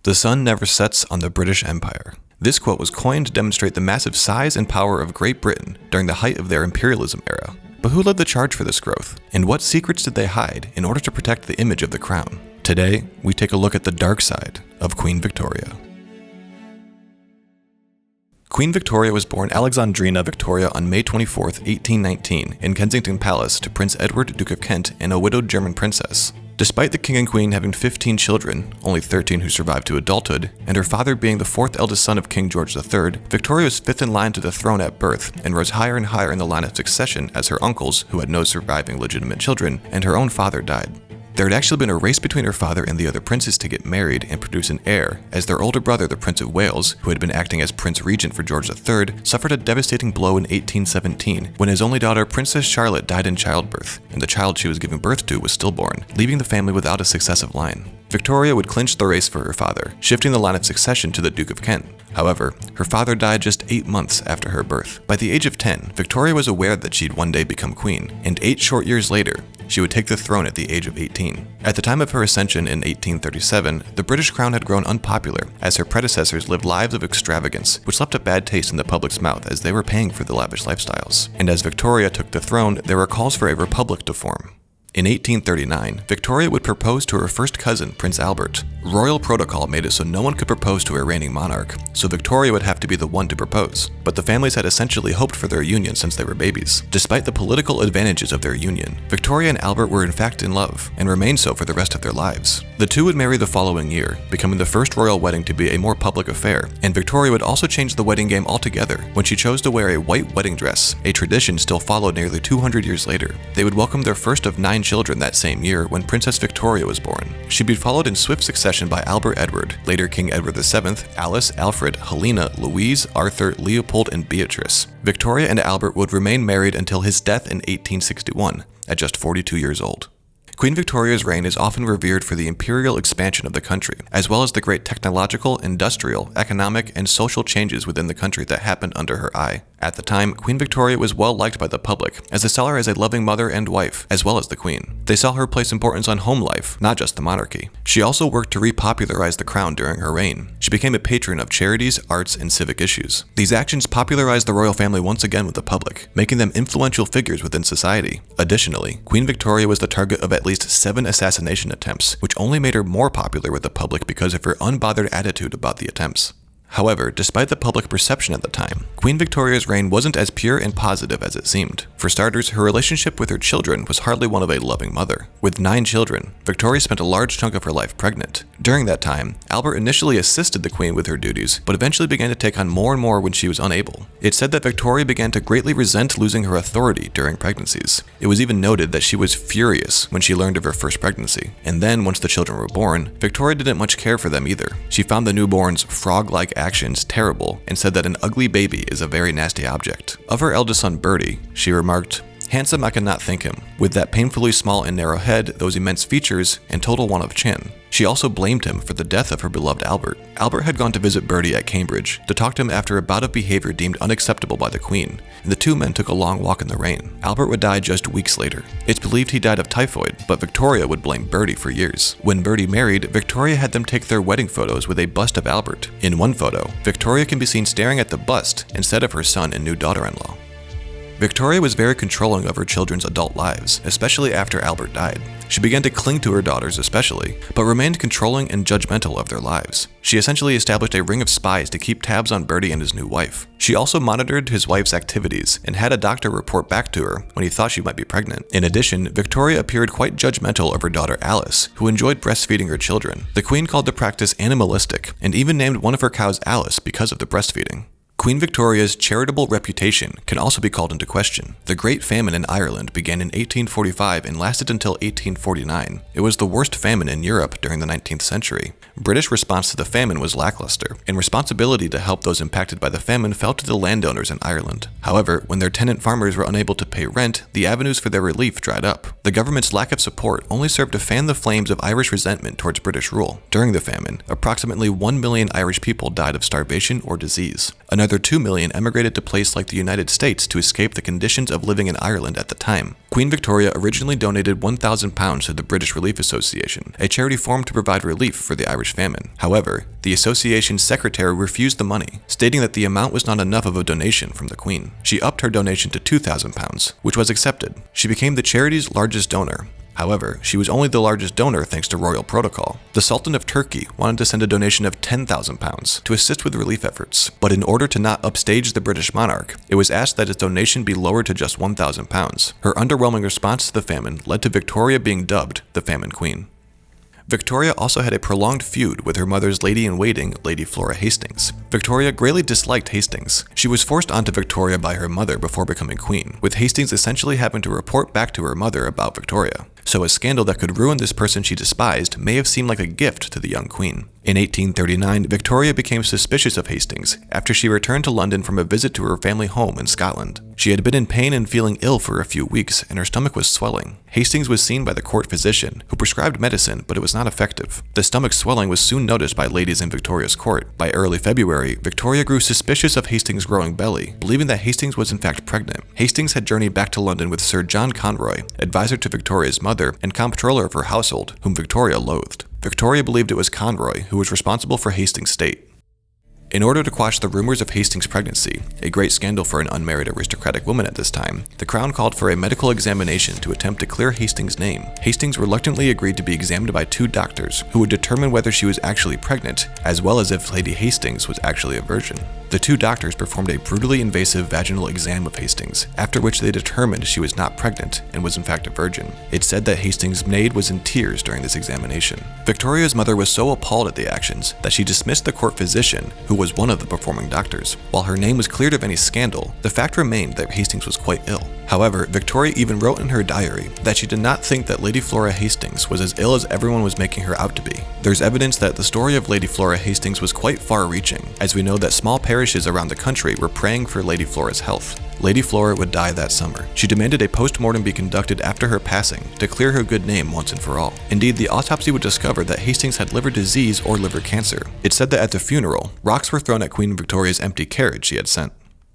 "The sun never sets on the British Empire." This quote was coined to demonstrate the massive size and power of Great Britain during the height of their imperialism era. But who led the charge for this growth? And what secrets did they hide in order to protect the image of the crown? Today, we take a look at the dark side of Queen Victoria. Queen Victoria was born Alexandrina Victoria on May 24, 1819, in Kensington Palace to Prince Edward, Duke of Kent, and a widowed German princess. Despite the king and queen having 15 children, only 13 who survived to adulthood, and her father being the fourth eldest son of King George III, Victoria was fifth in line to the throne at birth and rose higher and higher in the line of succession as her uncles, who had no surviving legitimate children, and her own father died. There had actually been a race between her father and the other princes to get married and produce an heir, as their older brother, the Prince of Wales, who had been acting as Prince Regent for George III, suffered a devastating blow in 1817 when his only daughter, Princess Charlotte, died in childbirth, and the child she was giving birth to was stillborn, leaving the family without a successive line. Victoria would clinch the race for her father, shifting the line of succession to the Duke of Kent. However, her father died just 8 months after her birth. By the age of 10, Victoria was aware that she'd one day become queen, and 8 short years later, she would take the throne at the age of 18. At the time of her ascension in 1837, the British crown had grown unpopular as her predecessors lived lives of extravagance, which left a bad taste in the public's mouth as they were paying for the lavish lifestyles. And as Victoria took the throne, there were calls for a republic to form. In 1839, Victoria would propose to her first cousin, Prince Albert. Royal protocol made it so no one could propose to a reigning monarch, so Victoria would have to be the one to propose. But the families had essentially hoped for their union since they were babies. Despite the political advantages of their union, Victoria and Albert were in fact in love, and remained so for the rest of their lives. The two would marry the following year, becoming the first royal wedding to be a more public affair, and Victoria would also change the wedding game altogether when she chose to wear a white wedding dress, a tradition still followed nearly 200 years later. They would welcome their first of 9 children that same year when Princess Victoria was born. She'd be followed in swift succession by Albert Edward, later King Edward VII, Alice, Alfred, Helena, Louise, Arthur, Leopold, and Beatrice. Victoria and Albert would remain married until his death in 1861, at just 42 years old. Queen Victoria's reign is often revered for the imperial expansion of the country, as well as the great technological, industrial, economic, and social changes within the country that happened under her eye. At the time, Queen Victoria was well liked by the public, as they saw her as a loving mother and wife, as well as the queen. They saw her place importance on home life, not just the monarchy. She also worked to repopularize the crown during her reign. She became a patron of charities, arts, and civic issues. These actions popularized the royal family once again with the public, making them influential figures within society. Additionally, Queen Victoria was the target of at least 7 assassination attempts, which only made her more popular with the public because of her unbothered attitude about the attempts. However, despite the public perception at the time, Queen Victoria's reign wasn't as pure and positive as it seemed. For starters, her relationship with her children was hardly one of a loving mother. With 9 children, Victoria spent a large chunk of her life pregnant. During that time, Albert initially assisted the queen with her duties, but eventually began to take on more and more when she was unable. It's said that Victoria began to greatly resent losing her authority during pregnancies. It was even noted that she was furious when she learned of her first pregnancy. And then, once the children were born, Victoria didn't much care for them either. She found the newborns' frog-like actions terrible and said that an ugly baby is a very nasty object. Of her eldest son Bertie, she remarked, "Handsome I cannot think him, with that painfully small and narrow head, those immense features, and total want of chin." She also blamed him for the death of her beloved Albert. Albert had gone to visit Bertie at Cambridge to talk to him after a bout of behavior deemed unacceptable by the queen, and the two men took a long walk in the rain. Albert would die just weeks later. It's believed he died of typhoid, but Victoria would blame Bertie for years. When Bertie married, Victoria had them take their wedding photos with a bust of Albert. In one photo, Victoria can be seen staring at the bust instead of her son and new daughter-in-law. Victoria was very controlling of her children's adult lives, especially after Albert died. She began to cling to her daughters especially, but remained controlling and judgmental of their lives. She essentially established a ring of spies to keep tabs on Bertie and his new wife. She also monitored his wife's activities and had a doctor report back to her when he thought she might be pregnant. In addition, Victoria appeared quite judgmental of her daughter Alice, who enjoyed breastfeeding her children. The queen called the practice animalistic, and even named one of her cows Alice because of the breastfeeding. Queen Victoria's charitable reputation can also be called into question. The Great Famine in Ireland began in 1845 and lasted until 1849. It was the worst famine in Europe during the 19th century. British response to the famine was lackluster, and responsibility to help those impacted by the famine fell to the landowners in Ireland. However, when their tenant farmers were unable to pay rent, the avenues for their relief dried up. The government's lack of support only served to fan the flames of Irish resentment towards British rule. During the famine, approximately 1 million Irish people died of starvation or disease. Another 2 million emigrated to places like the United States to escape the conditions of living in Ireland at the time. Queen Victoria originally donated £1,000 to the British Relief Association, a charity formed to provide relief for the Irish famine. However, the association's secretary refused the money, stating that the amount was not enough of a donation from the Queen. She upped her donation to £2,000, which was accepted. She became the charity's largest donor. However, she was only the largest donor thanks to royal protocol. The Sultan of Turkey wanted to send a donation of £10,000 to assist with relief efforts, but in order to not upstage the British monarch, it was asked that his donation be lowered to just £1,000. Her underwhelming response to the famine led to Victoria being dubbed the Famine Queen. Victoria also had a prolonged feud with her mother's lady-in-waiting, Lady Flora Hastings. Victoria greatly disliked Hastings. She was forced onto Victoria by her mother before becoming queen, with Hastings essentially having to report back to her mother about Victoria. So a scandal that could ruin this person she despised may have seemed like a gift to the young queen. In 1839, Victoria became suspicious of Hastings after she returned to London from a visit to her family home in Scotland. She had been in pain and feeling ill for a few weeks, and her stomach was swelling. Hastings was seen by the court physician, who prescribed medicine, but it was not effective. The stomach swelling was soon noticed by ladies in Victoria's court. By early February, Victoria grew suspicious of Hastings' growing belly, believing that Hastings was in fact pregnant. Hastings had journeyed back to London with Sir John Conroy, advisor to Victoria's mother and comptroller of her household, whom Victoria loathed. Victoria believed it was Conroy who was responsible for Hastings' state. In order to quash the rumors of Hastings' pregnancy, a great scandal for an unmarried aristocratic woman at this time, the crown called for a medical examination to attempt to clear Hastings' name. Hastings reluctantly agreed to be examined by 2 doctors, who would determine whether she was actually pregnant, as well as if Lady Hastings was actually a virgin. The 2 doctors performed a brutally invasive vaginal exam of Hastings, after which they determined she was not pregnant and was in fact a virgin. It's said that Hastings' maid was in tears during this examination. Victoria's mother was so appalled at the actions that she dismissed the court physician, who was one of the performing doctors. While her name was cleared of any scandal, the fact remained that Hastings was quite ill. However, Victoria even wrote in her diary that she did not think that Lady Flora Hastings was as ill as everyone was making her out to be. There's evidence that the story of Lady Flora Hastings was quite far-reaching, as we know that small parishes around the country were praying for Lady Flora's health. Lady Flora would die that summer. She demanded a post-mortem be conducted after her passing to clear her good name once and for all. Indeed, the autopsy would discover that Hastings had liver disease or liver cancer. It's said that at the funeral, rocks were thrown at Queen Victoria's empty carriage she had sent.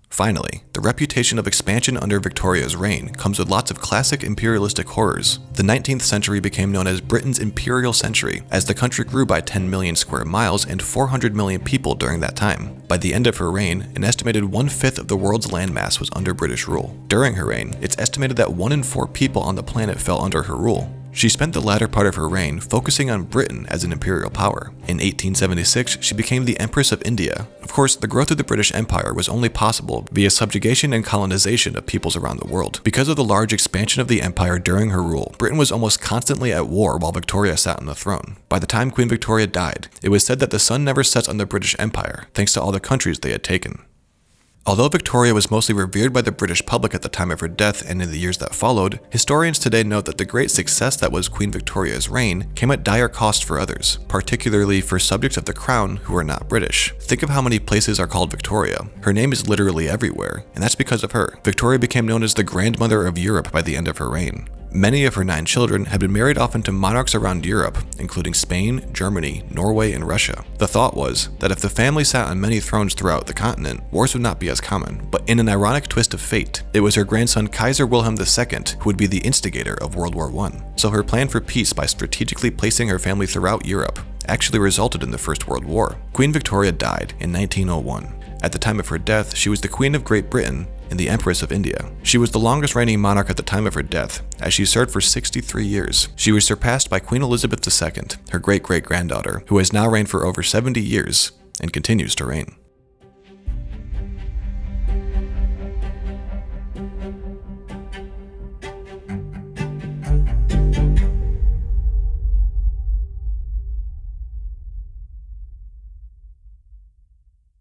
Finally, the reputation of expansion under Victoria's reign comes with lots of classic imperialistic horrors. The 19th century became known as Britain's imperial century, as the country grew by 10 million square miles and 400 million people during that time. By the end of her reign, an estimated 1/5 of the world's landmass was under British rule. During her reign, it's estimated that 1 in 4 people on the planet fell under her rule. She spent the latter part of her reign focusing on Britain as an imperial power. In 1876, she became the Empress of India. Of course, the growth of the British Empire was only possible via subjugation and colonization of peoples around the world. Because of the large expansion of the empire during her rule, Britain was almost constantly at war while Victoria sat on the throne. By the time Queen Victoria died, it was said that the sun never sets on the British Empire, thanks to all the countries they had taken. Although Victoria was mostly revered by the British public at the time of her death and in the years that followed, historians today note that the great success that was Queen Victoria's reign came at dire cost for others, particularly for subjects of the crown who are not British. Think of how many places are called Victoria. Her name is literally everywhere, and that's because of her. Victoria became known as the grandmother of Europe by the end of her reign. Many of her 9 children had been married often to monarchs around Europe, including Spain, Germany, Norway, and Russia. The thought was that if the family sat on many thrones throughout the continent, wars would not be as common. But in an ironic twist of fate, it was her grandson Kaiser Wilhelm II who would be the instigator of World War I. So her plan for peace by strategically placing her family throughout Europe actually resulted in the First World War. Queen Victoria died in 1901. At the time of her death, she was the Queen of Great Britain and the Empress of India. She was the longest reigning monarch at the time of her death, as she served for 63 years. She was surpassed by Queen Elizabeth II, her great-great-granddaughter, who has now reigned for over 70 years and continues to reign.